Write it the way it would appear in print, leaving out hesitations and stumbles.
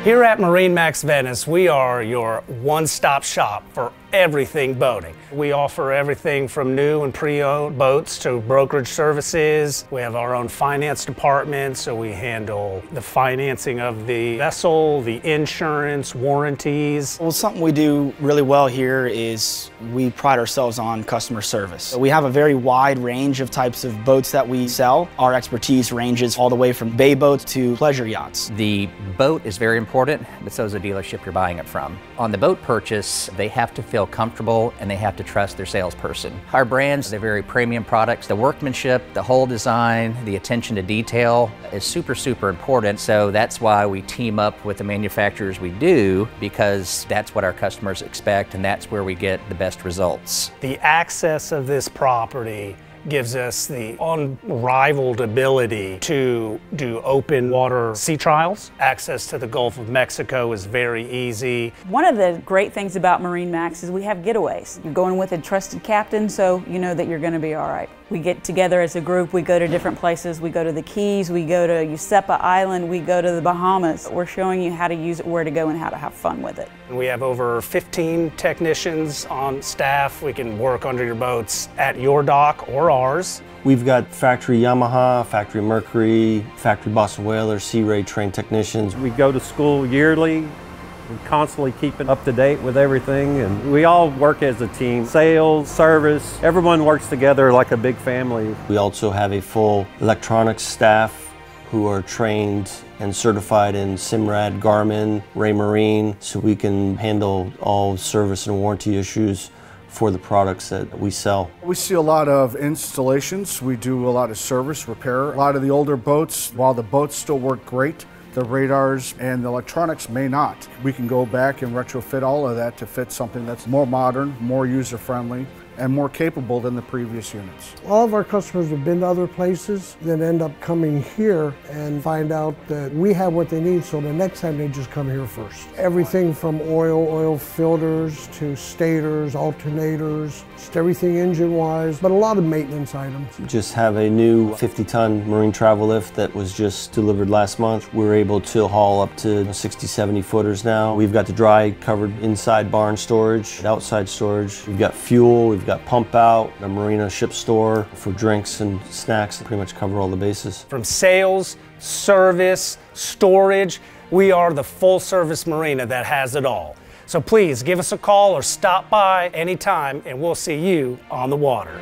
Here at MarineMax Venice, we are your one-stop shop for everything boating. We offer everything from new and pre-owned boats to brokerage services. We have our own finance department, so we handle the financing of the vessel, the insurance, warranties. Well, something we do really well here is we pride ourselves on customer service. We have a very wide range of types of boats that we sell. Our expertise ranges all the way from bay boats to pleasure yachts. The boat is very important, but so is the dealership you're buying it from. On the boat purchase, they have to feel comfortable and they have to trust their salesperson. Our brands, they're very premium products. The workmanship, the whole design, the attention to detail is super important. So that's why we team up with the manufacturers we do, because that's what our customers expect and that's where we get the best results. The access of this property gives us the unrivaled ability to do open water sea trials. Access to the Gulf of Mexico is very easy. One of the great things about MarineMax is we have getaways. You're going with a trusted captain, so you know that you're going to be all right. We get together as a group, we go to different places, we go to the Keys, we go to Yusepa Island, we go to the Bahamas. We're showing you how to use it, where to go, and how to have fun with it. We have over 15 technicians on staff. We can work under your boats at your dock or ours. We've got factory Yamaha, factory Mercury, factory Boston Whaler, Sea Ray trained technicians. We go to school yearly. We're constantly keeping up to date with everything, and we all work as a team. Sales, service, everyone works together like a big family. We also have a full electronics staff who are trained and certified in Simrad, Garmin, Raymarine, so we can handle all service and warranty issues for the products that we sell. We see a lot of installations. We do a lot of service, repair. A lot of the older boats, while the boats still work great, the radars and the electronics may not. We can go back and retrofit all of that to fit something that's more modern, more user-friendly, and more capable than the previous units. All of our customers have been to other places, then end up coming here and find out that we have what they need, so the next time they just come here first. Everything from oil filters to stators, alternators, just everything engine-wise, but a lot of maintenance items. Just have a new 50-ton marine travel lift that was just delivered last month. We're able to haul up to 60, 70 footers now. We've got the dry covered inside barn storage, outside storage. We've got fuel, we've got pump out, a marina ship store for drinks and snacks that pretty much cover all the bases. From sales, service, storage, we are the full service marina that has it all. So please give us a call or stop by anytime and we'll see you on the water.